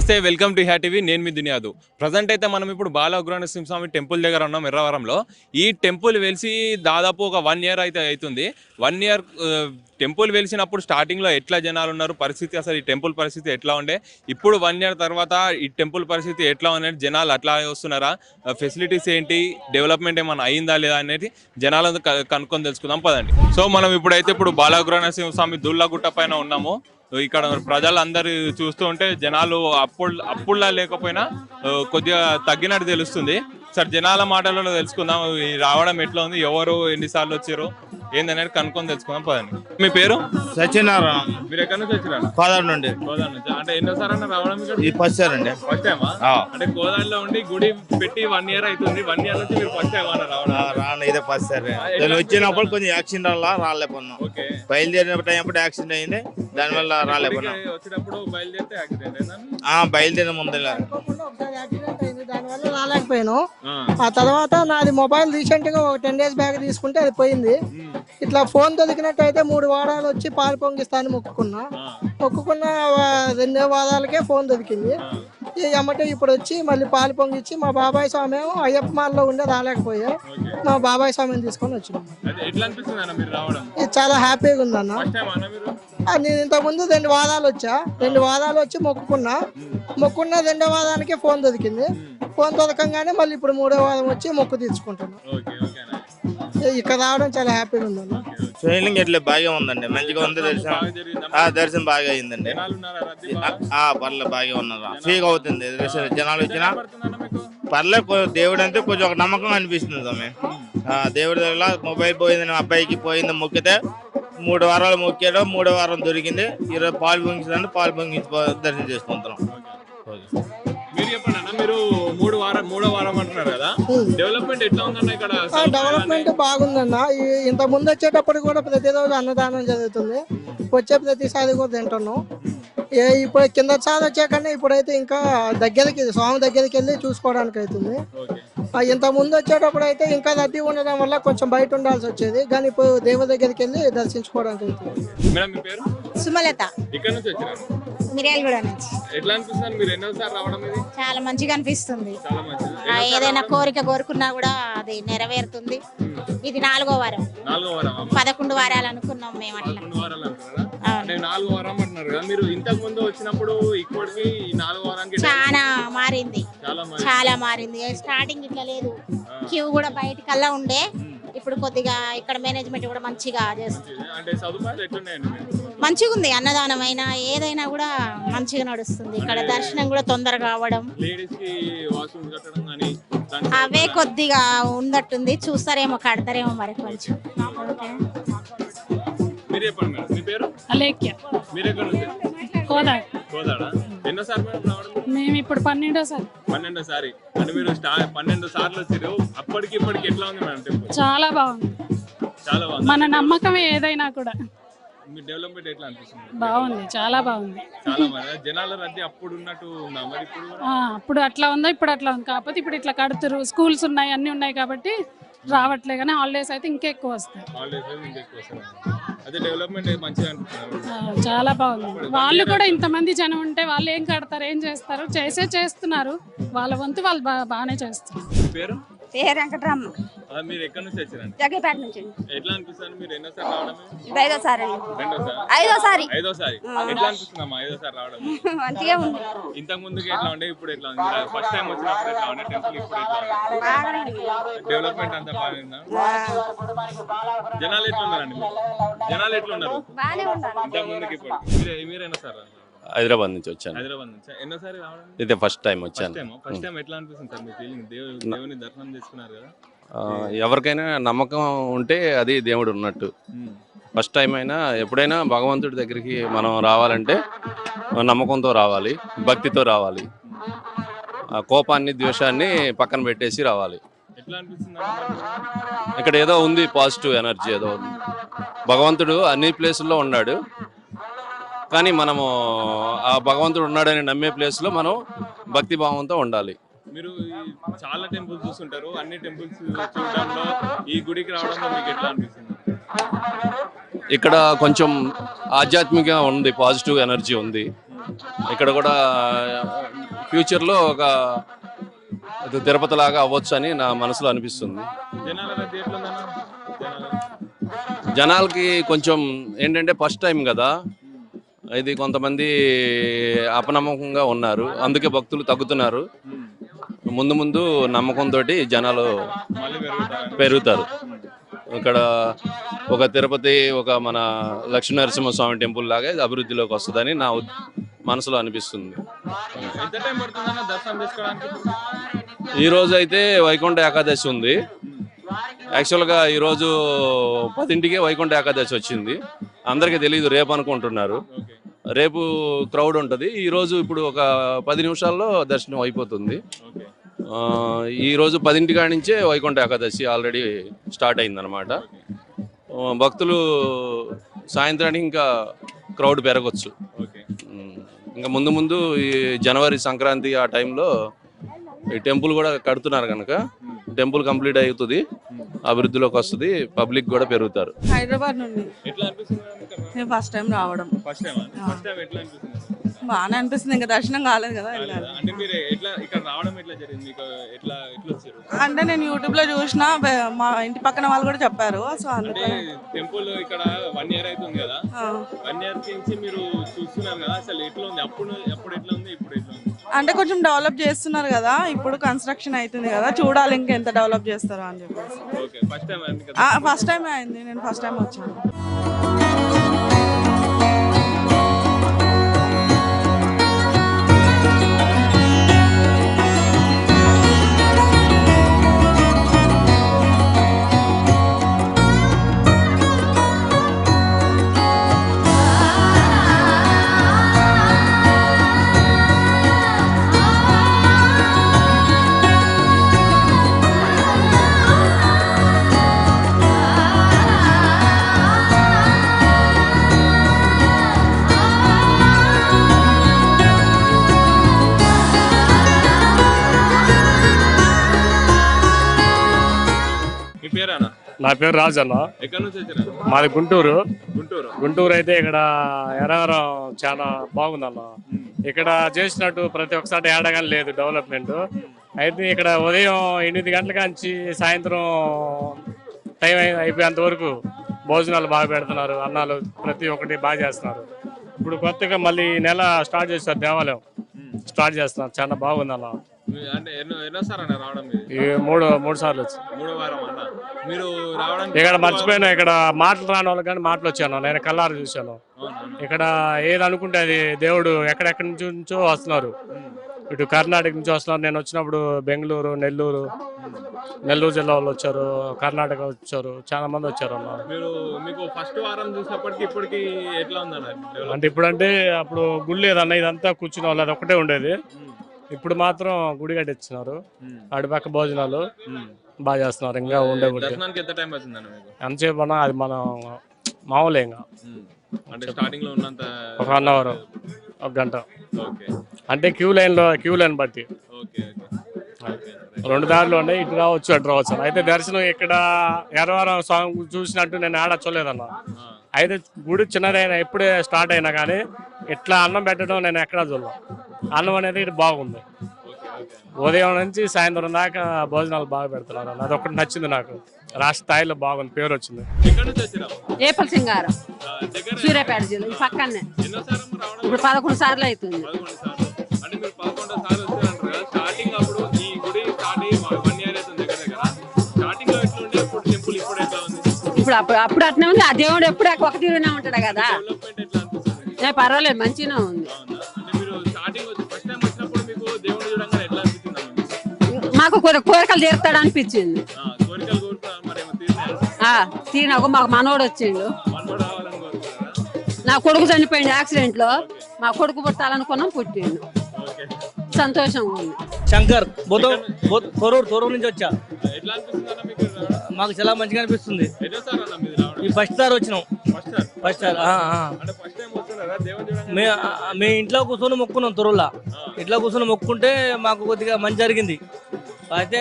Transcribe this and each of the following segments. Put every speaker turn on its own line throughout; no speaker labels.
నమస్తే, welcome to హ్యా TV. నేను మీ దునియాదు. ప్రజెంట్ అయితే మనం ఇప్పుడు బాల ఉగ్రనరసింహస్వామి టెంపుల్ దగ్గర ఉన్నాం, ఎర్రవరంలో. ఈ టెంపుల్ వెలిసి దాదాపు ఒక 1 year అయితే అవుతుంది. 1 year టెంపుల్ వెలిసినప్పుడు స్టార్టింగ్లో ఎట్లా జనాలు ఉన్నారు, పరిస్థితి అసలు ఈ టెంపుల్ పరిస్థితి ఎట్లా ఉండే, ఇప్పుడు 1 year తర్వాత ఈ టెంపుల్ పరిస్థితి ఎట్లా అనేది, జనాలు అట్లా వస్తున్నారా, ఫెసిలిటీస్ ఏంటి, డెవలప్మెంట్ ఏమైనా అయిందా లేదా అనేది జనాలను కనుక్కొని తెలుసుకుందాం పదండి. సో మనం ఇప్పుడు బాల ఉగ్రనరసింహస్వామి దుల్లాగుట్ట పైన ఉన్నాము. ఇక్కడ ప్రజలందరూ చూస్తూ ఉంటే జనాలు అప్పుడులా లేకపోయినా కొద్దిగా తగ్గినట్టు తెలుస్తుంది. సార్, జనాల మాటలలో తెలుసుకుందాం, రావడం ఎట్లా ఉంది, ఎవరు ఎన్నిసార్లు వచ్చారు ఏందనేది కనుక్కొని తెలుసుకుందాం పదండి. మీ పేరు?
సత్యనారాయణ.
మీరు ఎక్కడి నుంచి వచ్చినారు?
కోదాడు నుండి.
కోదాడు నుంచి. అంటే ఎన్నోసారి అన్న రావడం?
ఈ ఫస్ట్ ఇయర్ అండి.
ఫస్ట్ టైమా? అంటే కోదాడులో ఉండి గుడి పెట్టి 1 year అవుతుంది. 1 year నుంచి మీరు ఫస్ట్ టైం అన్న రావడం?
రాను, ఇదే ఫస్ట్ ఇయర్. నేను వచ్చినప్పుడు కొంచెం యాక్సిడెంట్ వల్ల రాలేకున్నాం. బయలుదేరిన టైం అప్పుడు యాక్సిడెంట్ అయింది, దానివల్ల రాలేకున్నాం.
వచ్చినప్పుడు బయలుదేరితే యాక్సిడెంట్ అయిందా?
బయలుదేరిన ముందు
దానివల్ల రాలేకపోయాను. ఆ తర్వాత నాది మొబైల్ రీసెంట్ గా ఒక 10 days బ్యాక్ తీసుకుంటే అది పోయింది. ఇట్లా ఫోన్ దొరికినట్టయితే 3 వారాలు వచ్చి పాలు పొంగిస్తాను మొక్కుకున్న 2 వారాలకే ఫోన్ దొరికింది. ఎమ్మటే ఇప్పుడు వచ్చి మళ్ళీ పాలు పొంగిచ్చి మా బాబాయ్ స్వామి అయ్యప్ప మాల్లో ఉండే రాలేకపోయా, మా బాబాయ్ స్వామిని తీసుకొని వచ్చినాం. ఇది చాలా హ్యాపీగా ఉందన్న. నేను ఇంతకుముందు 2 వారాలు వచ్చా, 2 వారాలు వచ్చి మొక్కుకున్న 2వ వారానికే ఫోన్ దొరికింది. ఫోన్ దొరకంగానే మళ్ళీ ఇప్పుడు 3వ వారం వచ్చి మొక్కు తీర్చుకుంటున్నాను. ఇక్కడ రావడం చాలా హ్యాపీగా ఉందన్న.
ఫీలింగ్ ఎట్లా బాగా ఉందండి, మంచిగా ఉంది. దర్శనం బాగా అయిందండి. పర్లేదు బాగా ఉన్నారు, ఫ్రీగా అవుతుంది. జనాలు వచ్చినా పర్లేదు. దేవుడు అంటే కొంచెం ఒక నమ్మకం అనిపిస్తుంది స్వామి. దేవుడి దగ్గర మొబైల్ పోయింది, అబ్బాయికి పోయింది, మొక్కితే 3 వారాలు మొక్కాడు, 3వ వారం దొరికింది. ఈరోజు పాలు పొంగించడానికి పాలు పొంగించి దర్శనం చేసుకుంటున్నాం.
మీరు చెప్పండి అన్న, మీరు 3వ వారం అంటున్నారు కదా, డెవలప్మెంట్ ఎట్లా ఉందన్న ఇక్కడ?
డెవలప్మెంట్ బాగుందన్న. ఇంత ముందు వచ్చేటప్పుడు కూడా ప్రతిరోజు అన్నదానం జరుగుతుంది, వచ్చే ప్రతిసారి కూడా తింటున్నాం. ఇప్పుడు కిందసారి వచ్చాకన్నా ఇప్పుడైతే ఇంకా దగ్గరికి, స్వామి దగ్గరికి వెళ్ళి చూసుకోవడానికి అవుతుంది. ఇంత ముందు వచ్చేటప్పుడు అయితే ఇంకా రద్దీ ఉండడం వల్ల కొంచెం బయట ఉండాల్సి వచ్చేది, కానీ ఇప్పుడు దేవుడి దగ్గరికి వెళ్ళి దర్శించుకోవడానికి అవుతుంది.
మేడం, మీ పేరు?
సుమలత.
ఇక్కడ నుంచి వచ్చినారు?
మిర్యాలగూడ నుంచి.
ఎట్లా అనిపిస్తుంది? మీరు ఎన్నోసారి రావడం? ఇది
చాలా మంచిగా అనిపిస్తుంది.
చాలా మంచిది.
ఏదైనా కోరిక కోరుకున్నా కూడా అది నెరవేరుతుంది. ఇది 4వ వారం. 11 వారాలు అనుకున్నాం మేము. అట్లా
11 వారాలు అనుకున్నారా? అంటే 4వ వారం అంటున్నారు కదా, మీరు ఇంతకు ముందు వచ్చినప్పుడు ఇప్పటికి 4వ వారానికి
చాలా మారింది, చాలా మారింది. స్టార్టింగ్ ఇట్లా లేదు, క్యూ కూడా బయటకల్లా ఉండే. ఇప్పుడు కొద్దిగా ఇక్కడ మేనేజ్మెంట్ కూడా మంచిగా చేస్తుంది. మంచిగా ఉంది. అన్నదానం అయినా ఏదైనా కూడా మంచిగా నడుస్తుంది. ఇక్కడ దర్శనం కూడా తొందరగా అవ్వడం, అవే కొద్దిగా ఉన్నట్టుంది. చూస్తారేమో, కడతారేమో మరి కొంచెం.
మేము ఇప్పుడు 12వ
సారి అంటే మీరు 12 సార్లు వచ్చారు. అప్పటికి ఇప్పటికి ఎట్లా ఉంది మేడం?
చాలా బాగుంది, చాలా బాగుంది. మన నమ్మకం ఏదైనా కూడా.
మీ డెవలప్మెంట్ ఎట్లా అనిపిస్తుంది?
బాగుంది, చాలా బాగుంది.
చాలా మంది జనాల రద్దీ అప్పుడు ఉన్నట్టు ఉందా మరి?
అప్పుడు అట్లా ఉందా, ఇప్పుడు అట్లా ఉంది. కాకపోతే ఇప్పుడు ఇట్లా కడుతురు, స్కూల్స్ ఉన్నాయి, అన్ని ఉన్నాయి కాబట్టి రావట్లే. కానీ హాలిడేస్ అయితే ఇంకా ఎక్కువ వస్తాయి. చాలా బాగుంది. వాళ్ళు కూడా ఇంతమంది జనం ఉంటే వాళ్ళు ఏం కడతారు, ఏం చేస్తారు, చేస్తున్నారు. వాళ్ళ వంతు వాళ్ళు బాగానే చేస్తారు.
పేరు?
పేరు వెంకటరామ.
మీరు ఎక్కడి నుంచి వచ్చారండి?
జగ్గపేట నుంచి.
ఎట్లా అనిపిస్తుంది? మీరు ఎన్నోసారి రావడం?
5వ సారి.
ఎట్లా అనిపిస్తుందమ్మా 5వ సారి రావడం?
మంచిగా ఉంది.
ఇంతకు ముందుకి ఎట్లా ఉండే, ఇప్పుడు ఎట్లా ఉంది? ఫస్ట్ టైం వచ్చినప్పుడు ఎట్లా ఉండే టెంపుల్, ఇప్పుడు ఎట్లా? డెవలప్మెంట్ అంతా బాగుందా? జనాలు ఎట్లున్నారండి? జనాలు ఎట్లున్నారు ఇంతకు ముందుకి ఇప్పుడు? మీరేనా సార్?
హైదరాబాద్ నుంచి వచ్చాను.
హైదరాబాద్ నుంచి ఎన్నోసారి రావడం?
ఇదే ఫస్ట్ టైం వచ్చాను.
ఫస్ట్ టైం ఎట్లా అనిపిస్తుంది సార్ మీ ఫీలింగ్? దేవుని దర్శనం చేసుకున్నారు కదా,
ఎవరికైనా నమ్మకం ఉంటే అది దేవుడు ఉన్నట్టు. ఫస్ట్ టైం అయినా ఎప్పుడైనా భగవంతుడి దగ్గరికి మనం రావాలంటే నమ్మకంతో రావాలి, భక్తితో రావాలి. కోపాన్ని, ద్వేషాన్ని పక్కన పెట్టేసి రావాలి.
ఎట్లా అనిపిస్తుంది?
ఇక్కడ ఏదో ఉంది, పాజిటివ్ ఎనర్జీ ఏదో ఉంది. భగవంతుడు అన్ని ప్లేసుల్లో ఉన్నాడు, కానీ మనము ఆ భగవంతుడు ఉన్నాడని నమ్మే ప్లేస్లో మనం భక్తి భావంతో ఉండాలి.
మీరు చాలా టెంపుల్స్ చూస్తుంటారు, అన్ని టెంపుల్స్ చూడడంలో ఈ గుడికి రావడంలో మీకు ఎట్లా అనిపిస్తుంది?
ఇక్కడ కొంచెం ఆధ్యాత్మికంగా ఉంది, పాజిటివ్ ఎనర్జీ ఉంది. ఇక్కడ కూడా ఫ్యూచర్లో ఒక తిరుపతి లాగా అవ్వచ్చు అని నా మనసులో అనిపిస్తుంది.
జనాల రద్దీ ఎట్లుందన్న?
జనాలకి కొంచెం ఏంటంటే ఫస్ట్ టైం కదా, ఇది కొంతమంది అపనమ్మకంగా ఉన్నారు, అందుకే భక్తులు తగ్గుతున్నారు. ముందు ముందు నమ్మకంతో జనాలు
మళ్ళీ
పెరుగుతారు. ఇక్కడ ఒక తిరుపతి, ఒక మన లక్ష్మీనరసింహస్వామి టెంపుల్ లాగా ఇది అభివృద్ధిలోకి వస్తుందని నా మనసులో అనిపిస్తుంది.
ఎంత టైం పడుతుందన్న దర్శనం చేసుకోవడానికి?
ఈ రోజు అయితే వైకుంఠ ఏకాదశి ఉంది. యాక్చువల్గా ఈరోజు 10ంటికే వైకుంఠ ఏకాదశి వచ్చింది. అందరికీ తెలియదు, రేపు అనుకుంటున్నారు. రేపు క్రౌడ్ ఉంటుంది. ఈరోజు ఇప్పుడు ఒక 10 నిమిషాల్లో దర్శనం అయిపోతుంది. ఈరోజు 10ంటి కాడి నుంచే వైకుంఠ ఏకాదశి ఆల్రెడీ స్టార్ట్ అయిందనమాట. భక్తులు సాయంత్రానికి ఇంకా క్రౌడ్ పెరగచ్చు. ఇంకా ముందు ముందు ఈ జనవరి సంక్రాంతి ఆ టైంలో ఈ టెంపుల్ కూడా కడుతున్నారు కనుక టెంపుల్ కంప్లీట్ అవుతుంది, అభివృద్ధిలోకి వస్తుంది, పబ్లిక్ కూడా పెరుగుతారు.
హైదరాబాద్ నుండి
ఎట్లా అనిపిస్తుంది?
నేను ఫస్ట్ టైం రావడం.
ఫస్ట్ టైం ఎట్లా అనిపిస్తుంది?
బాగానే అనిపిస్తుంది, ఇంకా దర్శనం కాలేదు కదా.
అంటే మీరు ఎట్లా ఇక్కడ రావడం ఎట్లా జరిగింది? మీకు ఎట్లా వచ్చారు?
అంటే నేను యూట్యూబ్ లో చూసిన, మా ఇంటి పక్కన వాళ్ళు కూడా చెప్పారు. సో
అంటే టెంపుల్ ఇక్కడ 1 year అవుతుంది కదా, 1 year నుంచి మీరు చూస్తున్నారు కదా, అసలు ఎట్లా ఉంది? అప్పుడు ఎట్లా ఉంది, ఇప్పుడు ఎట్లా ఉంది?
అంటే కొంచెం డెవలప్ చేస్తున్నారు కదా, ఇప్పుడు కన్స్ట్రక్షన్ అవుతుంది కదా, చూడాలి ఇంకా ఎంత డెవలప్ చేస్తారో అని చెప్పేసి.
ఓకే, ఫస్ట్ టైం అయింది కదా?
ఫస్ట్ టైం అయింది, నేను ఫస్ట్ టైం వచ్చాను.
మీ పేరేనా?
నా పేరు రాజు అన్న.
ఎక్కడి నుంచి వచ్చారు?
మాది గుంటూరు.
గుంటూరు
అయితే ఇక్కడ ఎర్రవరం చాలా బాగుందన్న. ఇక్కడ చేసినట్టు ప్రతి ఒక్కసారి ఏడగానే లేదు డెవలప్మెంట్. అయితే ఇక్కడ ఉదయం 8 గంటల కాంచి సాయంత్రం టైం అయిపోయేంత వరకు భోజనాలు బాగా పెడుతున్నారు, అన్నాలు ప్రతి ఒక్కటి బాగా చేస్తున్నారు. ఇప్పుడు కొత్తగా మళ్ళీ నెల స్టార్ట్ చేస్తారు, దేవాలయం స్టార్ట్ చేస్తున్నారు, చాలా బాగుందన్న.
అంటే ఎన్నోసారి అన్న రావడం?
ఈ మూడు సార్లు వచ్చి
3వ వారం అన్న మీరు రావడం.
ఇక్కడ మర్చిపోయినా, ఇక్కడ మాటలు రాని వాళ్ళకి కానీ మాటలు వచ్చాను, నేను కళ్ళారు చూశాను. ఇక్కడ ఏది అనుకుంటే అది దేవుడు ఎక్కడెక్కడి నుంచో వస్తున్నారు. ఇటు కర్ణాటక నుంచి వస్తున్నారు. నేను వచ్చినప్పుడు బెంగళూరు, నెల్లూరు జిల్లా వాళ్ళు వచ్చారు, కర్ణాటక వచ్చారు, చాలా మంది వచ్చారు అన్న.
మీకు ఫస్ట్ వారం చూసినప్పటికీ ఇప్పటికి ఎట్లా ఉందన్న?
అంటే ఇప్పుడంటే అప్పుడు గుడి లేదన్న, ఇదంతా కూర్చునే వాళ్ళు, అది ఒకటే ఉండేది. ఇప్పుడు మాత్రం గుడి కట్టించినారు, అడిపక్క భోజనాలు బాగా చేస్తున్నారు. ఇంకా ఉండే
దర్శనానికి ఎంత టైం అవుతుందన్న మీకు?
ఎంతసేపు అన్నా అది మనం మామూలే. ఇంకా
అంటే స్టార్టింగ్ లో ఉన్నంత
ఒక 1 hour, 1 గంట.
ఓకే,
అంటే క్యూ లైన్ బట్టి
ఓకే.
2 దారులు ఉన్నాయి, ఇటు రావచ్చు అటు రావచ్చు. అయితే దర్శనం ఇక్కడ ఎర్రవరం స్వామి చూసినట్టు నేను ఆడ చూడలేదన్న. అయితే గుడి చిన్నదైనా ఎప్పుడే స్టార్ట్ అయినా కానీ ఇట్లా అన్నం పెట్టడం నేను ఎక్కడా చూడలేదు. అన్నం అనేది ఇటు బాగుంది, ఉదయం నుంచి సాయంత్రం దాకా భోజనాలు బాగా పెడుతున్నారు. అదొకటి నచ్చింది నాకు, రాష్ట్ర స్థాయిలో బాగుంది, పేరు వచ్చింది.
ఏపల్ సింగారం, సూర్యాపేట జిల్లా, ఈ పక్కనే. ఇప్పుడు 11 సార్లు అవుతుంది. ఇప్పుడు అప్పుడు అట్నే ఉంది. ఆ దేవుడు ఎప్పుడు ఒక తీరునే ఉంటాడు కదా. పర్వాలేదు, మంచిగానే ఉంది. మాకు కోరికలు తీరుతాడు అనిపించింది. తీరినాక మాకు మనోడు వచ్చిండు. నా కొడుకు చనిపోయింది యాక్సిడెంట్ లో. మా కొడుకు పుట్టాలనుకున్నాం, పుట్టిండు. సంతోషంగా ఉంది.
శంకర్ తొరూరు నుంచి వచ్చా. మాకు చాలా మంచిగా అనిపిస్తుంది. ఈ ఫస్ట్ సార్ వచ్చినాం. ఫస్ట్ సార్ మేము ఇంట్లో కూర్చొని మొక్కున్నాం. తొరూరులో ఇంట్లో కూర్చొని మొక్కుంటే మాకు కొద్దిగా మంచి జరిగింది. అయితే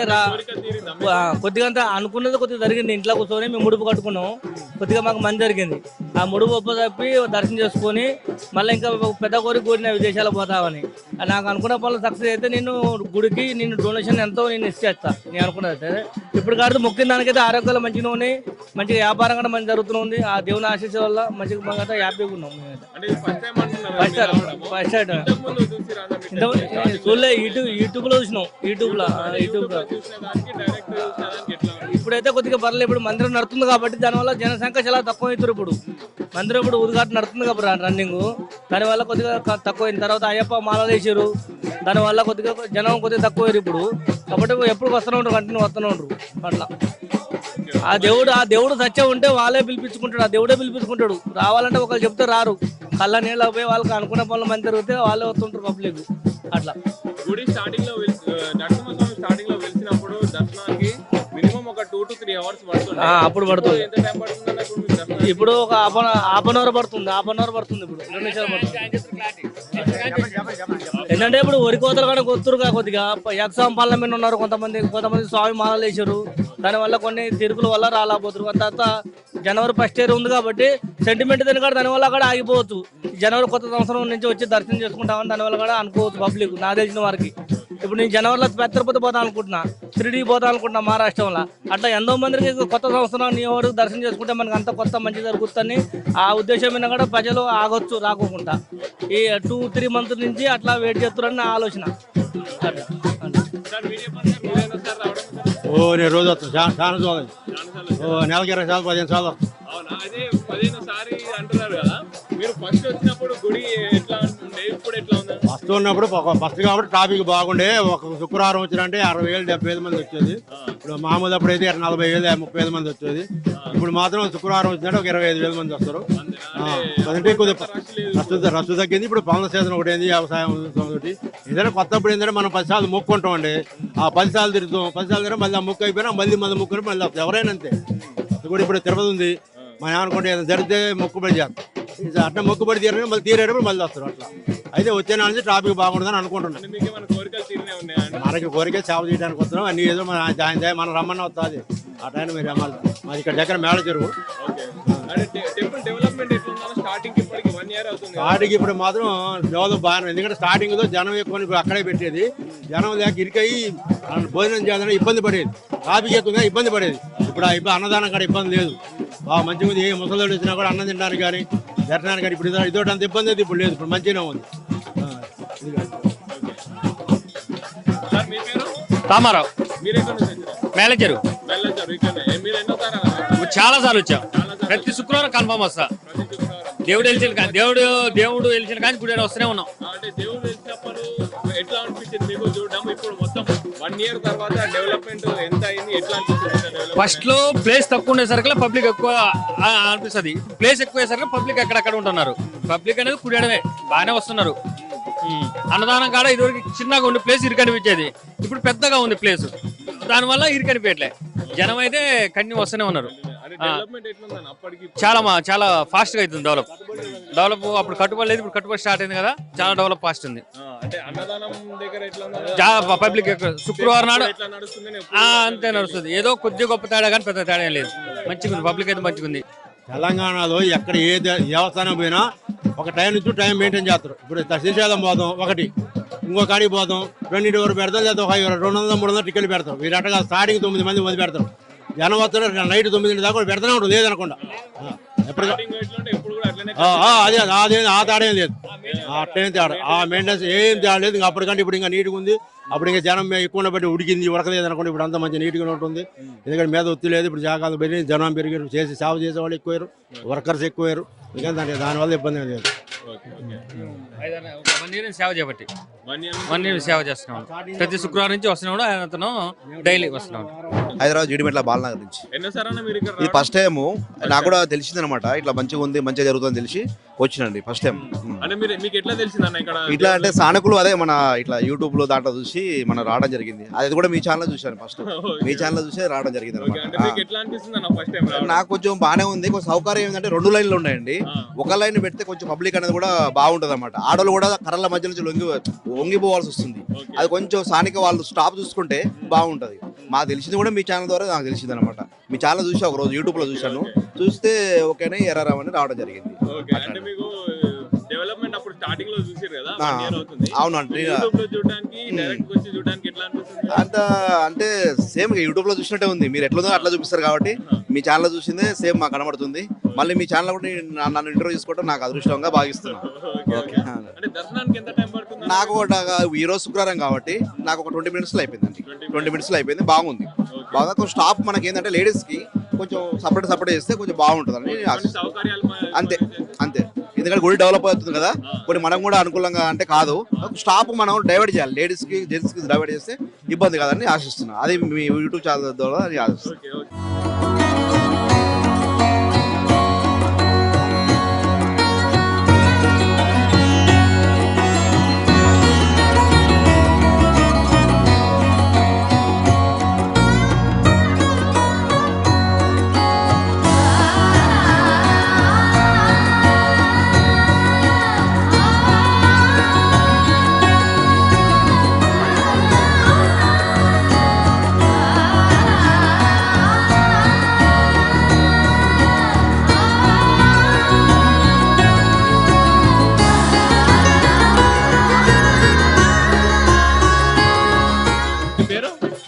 కొద్దిగా అంతా అనుకున్నది కొద్దిగా జరిగింది. ఇంట్లో కూర్చొని మేము ముడుపు కట్టుకున్నాం, కొద్దిగా మాకు మంది జరిగింది. ఆ ముడుపు ఒప్పదప్పి దర్శనం చేసుకొని మళ్ళీ ఇంకా పెద్ద కోరిక కోరిన విదేశాలకు పోతామని. నాకు అనుకున్న పనులు సక్సెస్ అయితే నేను గుడికి నేను డొనేషన్ ఎంతో నేను ఇచ్చేస్తా. నేను అనుకున్నది అయితే ఇప్పుడు కాదు మొక్కిన దానికైతే ఆరోగ్యాలు మంచిగా ఉన్నాయి, మంచిగా వ్యాపారం కూడా మంచి జరుగుతుంది. ఆ దేవుని ఆశీస్సు వల్ల మంచిగా బాగా హ్యాపీగా ఉన్నాం. ఫస్ట్ చూడలే, యూట్యూబ్ లో చూసినాం. యూట్యూబ్ లో ఇప్పుడైతే కొద్దిగా పర్లేదు. ఇప్పుడు మందిరం నడుతుంది కాబట్టి దానివల్ల జనసంఖ్య చాలా తక్కువ అవుతారు. ఇప్పుడు మందిరం ఇప్పుడు ఉద్ఘాటన నడుతుంది కాబట్టి రన్నింగ్, దానివల్ల కొద్దిగా తక్కువైన. తర్వాత అయ్యప్ప మాలలు వేసారు, దానివల్ల కొద్దిగా జనం కొద్దిగా తక్కువ ఇప్పుడు. కాబట్టి ఎప్పుడు వస్తూనే ఉంటారు, కంటిన్యూ వస్తూనే ఉంటారు. అట్లా ఆ దేవుడు సత్యం ఉంటే వాళ్ళే పిలిపించుకుంటాడు, ఆ దేవుడే పిలిపించుకుంటాడు. రావాలంటే ఒకళ్ళు చెప్తే రారు. కళ్ళ నీళ్ళు పోయి వాళ్ళకి అనుకున్న పనులు మంది జరిగితే వాళ్ళే వస్తుంటారు పబ్లిక్. అట్లా
గుడి స్టార్టింగ్ లో నరసింహస్వామి స్టార్టింగ్ లో వెలిసినప్పుడు దర్శనానికి మినిమం ఒక 2 to 3 hours పడుతుంది.
అప్పుడు పడుతుంది.
ఎంత టైం పడుతుంది?
ఇప్పుడు ఒక హాఫ్ అన్ అవర్ పడుతుంది. ఇప్పుడు 2 నిమిషాలు పడుతుంది. ఏంటంటే ఇప్పుడు వరి కోతలు కూడా కొత్తురుగా కొద్దిగా ఎగ్జామ్ పనుల మీద ఉన్నారు. కొంతమంది స్వామి మాలలు వేసారు, దానివల్ల కొన్ని తిరుగుల వల్ల రాలేకపోతారు. తర్వాత జనవరి ఫస్ట్ ఇయర్ ఉంది కాబట్టి సెంటిమెంట్ దానివల్ల కూడా ఆగిపోవచ్చు. జనవరి కొత్త సంవత్సరం నుంచి వచ్చి దర్శనం చేసుకుంటామని దానివల్ల కూడా అనుకోవచ్చు పబ్లిక్. నాకు తెలిసిన వారికి ఇప్పుడు నేను జనవరిలో పెత్తరపతి పోతాను అనుకుంటున్నా, 3D పోతాను అనుకుంటున్నా మహారాష్ట్రంలో. అట్లా ఎంతో మందికి కొత్త సంవత్సరం నీ వరకు దర్శనం చేసుకుంటే మనకు అంత కొత్త మంచి జరుగుతుందని ఆ ఉద్దేశం మీద కూడా ప్రజలు ఆగొచ్చు రాకోకుండా. ఈ 2-3 months నుంచి అట్లా వెయిట్ చేస్తారని నా ఆలోచన.
నేను రోజు వస్తాను, చాలా చూడాలి. నెలకి 20 సార్లు 15 సార్లు వస్తాను.
అదే 15 సారి అంటున్నారు కదా, మీరు ఫస్ట్ వచ్చినప్పుడు గుడి ఎట్లా ఉండే, ఇప్పుడు ఎట్లా ఉంది?
ఫస్ట్ ఉన్నప్పుడు ఫస్ట్ కాబట్టి ట్రాఫిక్ బాగుండే. ఒక శుక్రవారం వచ్చినంటే 60,000-70,000 మంది వచ్చేది. ఇప్పుడు మామూలు అప్పుడైతే 40,000-35,000 మంది వచ్చేది. ఇప్పుడు మాత్రం శుక్రవారం వచ్చినట్టు ఒక 25,000 మంది వస్తారు. అంటే కొద్దిగా రష్ తగ్గింది. ఇప్పుడు పవన్ సీజన్ ఒకటి ఏంది, వ్యవసాయం ఒకటి. ఏదైనా కొత్తప్పుడు ఏంటంటే మనం 10 సార్లు మొక్కుంటామండి. ఆ 10 సార్లు తిరుగుతాం, 10 సార్లు తిరిగి మళ్ళీ ఆ మొక్కు అయిపోయినా మళ్ళీ మొక్కుని మళ్ళీ ఎవరైనా అంతే. కూడా ఇప్పుడు తిరుపతి ఉంది, మనం అనుకుంటే ఏదైనా జరిగితే మొక్కుబడి చేస్తాం. అట్లా మొక్కుబడి తీరని మళ్ళీ తీరేటప్పుడు మళ్ళీ వస్తారు. అట్లా అయితే వచ్చే నాటి నుంచి ట్రాఫిక్ బాగుంటుందని అనుకుంటున్నాం. మనకి కోరిక సేవ చేయడానికి వస్తున్నాం. అన్ని ఏదో ఆయన మనం రమ్మని వస్తుంది. ఆ టైం మీరు మాది ఇక్కడ దగ్గర మేడ చెరువు. స్టార్టింగ్ ఇప్పుడు మాత్రం డెవలప్ బాగానే, ఎందుకంటే స్టార్టింగ్ లో జనం ఎక్కువ అక్కడే పెట్టేది. జనం లేక ఇరికయి భోజనం చేయాలని ఇబ్బంది పడేది, ట్రాఫిక్ ఎక్కువగా ఇబ్బంది పడేది. ఇప్పుడు అన్నదానం కూడా ఇబ్బంది లేదు, బాగా మంచిగా ఉంది. ఏ ముసలి వచ్చినా కూడా అన్నం తినడానికి కానీ దర్శనానికి కానీ ఇప్పుడు ఇదొకటి అంత ఇబ్బంది అయితే ఇప్పుడు లేదు, ఇప్పుడు మంచిగానే ఉంది.
రామారావు మేనేజరు. చాలా సార్లు వచ్చాం, ప్రతి శుక్రవారం కన్ఫర్మ్ వస్తా. దేవుడు వెలిచిన కానీ గుడి వస్తూనే ఉన్నాం.
ఎట్లా అనిపించింది మీకు చూడడం? ఇప్పుడు మొత్తం 1 year తర్వాత డెవలప్మెంట్ ఎంత అయింది, ఎట్లా అనిపిస్తుంది?
ఫస్ట్ లో ప్లేస్ తక్కువ ఉండేసరికి పబ్లిక్ ఎక్కువ అనిపిస్తుంది. ప్లేస్ ఎక్కువ అయ్యేసరికి పబ్లిక్ ఎక్కడెక్కడ ఉంటున్నారు. పబ్లిక్ అనేది కుడడమే బాగానే వస్తున్నారు. అన్నదానం కాడ ఇదివరకు చిన్నగా ఉండే ప్లేస్ ఇరుకనిపించేది, ఇప్పుడు పెద్దగా ఉంది ప్లేస్, దానివల్ల ఇరుకనిపించట్లే. జనం అయితే కంటిన్యూ వస్తూనే ఉన్నారు. చాలా ఫాస్ట్ గా అవుతుంది డెవలప్. అప్పుడు కట్టుబడి లేదు, ఇప్పుడు కట్టుబడి స్టార్ట్ అయింది కదా, చాలా డెవలప్ ఫాస్ట్ ఉంది. పబ్లిక్ శుక్రవారం నాడు అంతే నడుస్తుంది. ఏదో కొద్దిగా గొప్ప తేడా కానీ పెద్ద తేడా లేదు, మంచిగా ఉంది. పబ్లిక్ అయితే మంచిగా ఉంది.
తెలంగాణలో ఎక్కడ ఏ దేవస్థానం పోయినా ఒక టైం నుంచి టైం మెయింటైన్ చేస్తారు. ఇప్పుడు శ్రీశైలం పోతాం ఒకటి, ఇంకో కాడికి పోతాం 2 వరకు పెడతాం, లేదా ఒక 200-300 టికెట్లు పెడతాం. వీరు అట్టగా స్టార్టింగ్ 9 మంది మంది పెడతారు. జనం వస్తారు నైట్ 9 దాకా కూడా పెడతానే ఉంటుంది, లేదనకుండా. ఎప్పుడు అదే ఆ తేడా ఏం లేదు, అట్టేం తేడా, ఆ మెయింటెనెన్స్ ఏం తేడా లేదు. ఇంకా అప్పటికంటే ఇప్పుడు ఇంకా నీట్గా ఉంది. అప్పుడు ఇంకా జనం ఎక్కువ బట్టి ఉడకలేదు అనుకోండి, ఇప్పుడు అంతా మంచి నీట్గా ఉంటుంది. ఎందుకంటే మీద ఒత్తి లేదు, ఇప్పుడు జాగాలు పెరిగి జనం పెరిగారు, సేవ చేసే వాళ్ళు ఎక్కువయ్యారు, వర్కర్స్ ఎక్కువయ్యారు. ఇంకా దానివల్ల ఇబ్బంది లేదు.
1 year సేవ చేయబట్టి 1 year సేవ చేస్తున్నాం. ప్రతి శుక్రవారం నుంచి వస్తున్నాడు, అతను డైలీ వస్తున్నాడు.
హైదరాబాద్ జీడిమెట్ల బాలనగర్ నుంచి. ఇది ఫస్ట్ టైం నాకు కూడా తెలిసింది అనమాట. ఇట్లా మంచిగా ఉంది, మంచిగా జరుగుతుందని తెలిసి వచ్చినండి ఫస్ట్ టైం. ఇట్లా అంటే సానుకులు అదే మన ఇట్లా యూట్యూబ్ లో దాంట్లో చూసి మనం రావడం జరిగింది. అది కూడా మీ ఛానల్ చూసాను, ఫస్ట్ మీ ఛానల్ చూసి రావడం జరిగింది అనమాట. నాకు కొంచెం బాగానే ఉంది. కొంచెం సౌకర్యం ఏంటంటే 2 లైన్లు ఉన్నాయండి. ఒక లైన్ పెడితే కొంచెం పబ్లిక్ అనేది కూడా బాగుంటుంది అనమాట. ఆడోళ్ళు కూడా కర్రల మధ్య నుంచి వంగిపోవాల్సి వస్తుంది. అది కొంచెం స్థానిక వాళ్ళు స్టాప్ చూసుకుంటే బాగుంటుంది. మాకు తెలిసింది కూడా మీ ఛానల్ ద్వారా నాకు తెలిసింది అనమాట. మీ ఛానల్ చూసి ఒక రోజు యూట్యూబ్లో చూశాను. చూస్తే ఓకేనే ఎర్రరావు అని రావడం జరిగింది.
డెవలప్మెంట్ అప్పుడు స్టార్టింగ్ లో చూసారు కదా,
అవునండి. అంత అంటే సేమ్ యూట్యూబ్ లో చూసినట్టే ఉంది. మీరు ఎట్లుందో అట్లా చూపిస్తారు కాబట్టి మీ ఛానల్ చూసిందే సేమ్ మాకు కనబడుతుంది. మళ్ళీ మీ ఛానల్ కూడా నన్ను ఇంటర్వ్యూ చేసుకోవడం నాకు అదృష్టంగా భావిస్తున్నాను. నాకు ఈరోజు శుక్రవారం కాబట్టి నాకు ఒక 20 minutes అయిపోయిందండి. 20 minutes అయిపోయింది. బాగుంది. బాగా కొంచెం స్టాప్ మనకి ఏంటంటే లేడీస్ కి కొంచెం సపరేట్ చేస్తే కొంచెం బాగుంటుందని అంతే అంతే. ఎందుకంటే గుడి డెవలప్ అవుతుంది కదా, కొన్ని మనం కూడా అనుకూలంగా అంటే కాదు, స్టాప్ మనం డైవర్ట్ చేయాలి. లేడీస్ కి జెంట్స్ కి డైవర్ట్ చేస్తే ఇబ్బంది కాదని ఆశిస్తున్నాను. అది మీ యూట్యూబ్ ఛానల్ ద్వారా ఆశిస్తున్నాను.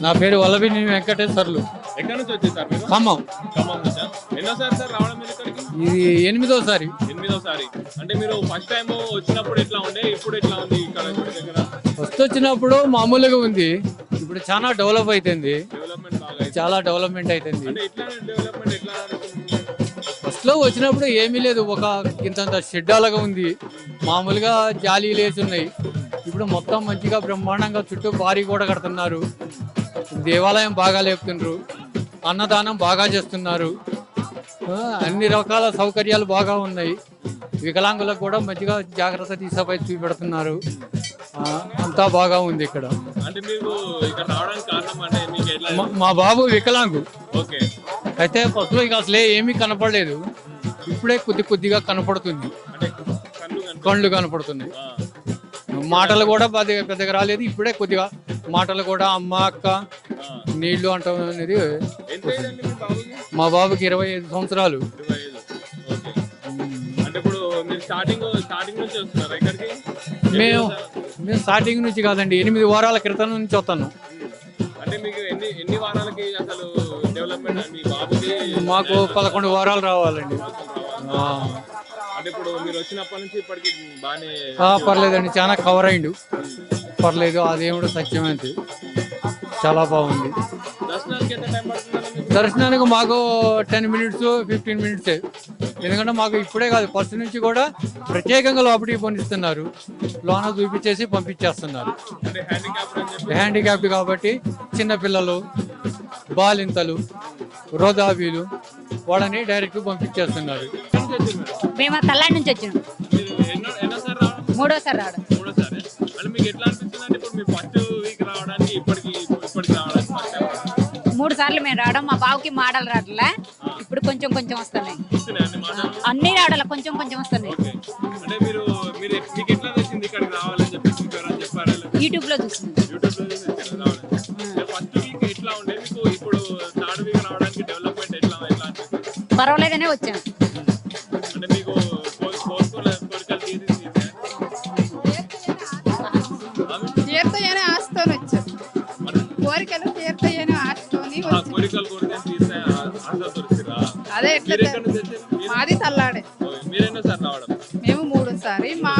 నా పేరు వల్లభిని వెంకటేశ్వర్లు.
ఎక్కడి నుంచి వచ్చేసారు మీరు?
ఖమ్మం.
ఖమ్మం నుంచా? ఎన్నోసారి సార్ రావడం మీరు ఇక్కడికి?
ఇది 8వ సారి.
8వ సారి. అంటే మీరు ఫస్ట్ టైం వచ్చినప్పుడు ఎట్లా ఉండే, ఇప్పుడు ఎట్లా ఉంది ఇక్కడ దగ్గర?
ఫస్ట్ వచ్చినప్పుడు మామూలుగా ఉంది, ఇప్పుడు చాలా డెవలప్ అవుతుంది.
డెవలప్మెంట్ బాగా
చాలా డెవలప్మెంట్ అవుతుంది.
అంటే ఎట్లా డెవలప్మెంట్ ఎట్లా
ఫస్ట్ లో వచ్చినప్పుడు ఏమీ లేదు, ఒక ఇంతంత షెడ్ అలాగా ఉంది, మామూలుగా జాలీ లేసి ఉన్నాయి. ఇప్పుడు మొత్తం మంచిగా బ్రహ్మాండంగా చుట్టూ భారీ కూడా కడుతున్నారు. దేవాలయం బాగా లేపుతున్నారు, అన్నదానం బాగా చేస్తున్నారు, అన్ని రకాల సౌకర్యాలు బాగా ఉన్నాయి. వికలాంగులకు కూడా మంచిగా జాగ్రత్త తీసుకుపోయి చూపెడుతున్నారు. అంతా బాగా ఉంది ఇక్కడ.
అంటే మీకు ఇక్కడ రావడానికి కారణం అంటే మీకు ఎట్లా?
మా బాబు వికలాంగు.
ఓకే.
అయితే ఫస్ట్ లో ఇక అసలే ఏమీ కనపడలేదు, ఇప్పుడే కొద్దిగా కనపడుతుంది, కళ్ళు కనపడుతున్నాయి. మాటలు కూడా పెద్దగా రాలేదు, ఇప్పుడే కొద్దిగా మాటలు కూడా అమ్మ అక్క నీళ్లు అంటాం అనేది. మా బాబుకి 25 సంవత్సరాలు. మేము స్టార్టింగ్ నుంచి కాదండి, 8 వారాల క్రితం నుంచి వస్తాను. మాకు 11 వారాలు రావాలండి. పర్లేదండి, చాలా కవర్ అయిండు, పర్లేదు. ఆ దేవుడు సత్యమైంది, చాలా బాగుంది. దర్శనానికి మాకు 10 minutes 15 minutes. ఎందుకంటే మాకు ఇప్పుడే కాదు, ఫస్ట్ నుంచి కూడా ప్రత్యేకంగా లోపలికి పంపిస్తున్నారు, లోన చూపించేసి పంపించేస్తున్నారు. హ్యాండిక్యాప్డ్ కాబట్టి చిన్నపిల్లలు, బాలింతలు, రోదాబీలు వాళ్ళని డైరెక్ట్ పంపించేస్తున్నారు.
మేము తల్లాడి నుంచి వచ్చినాం. 3వసారి రావడం. 3 సార్లు మేము రావడం. మా బావుకి మాటలు రావట్లే, ఇప్పుడు కొంచెం వస్తున్నాయి. అన్ని రావడాల కొంచెం వస్తున్నాయి. యూట్యూబ్ లో చూస్తున్నాం. పర్వాలేదనే వచ్చాను.
తీర్థయనే ఆశతోని వచ్చాను. కోరికలు తీర్థయనే ఆశతోని అదే ఎట్లా మాది తల్లాడే. మేము 3వసారి. మా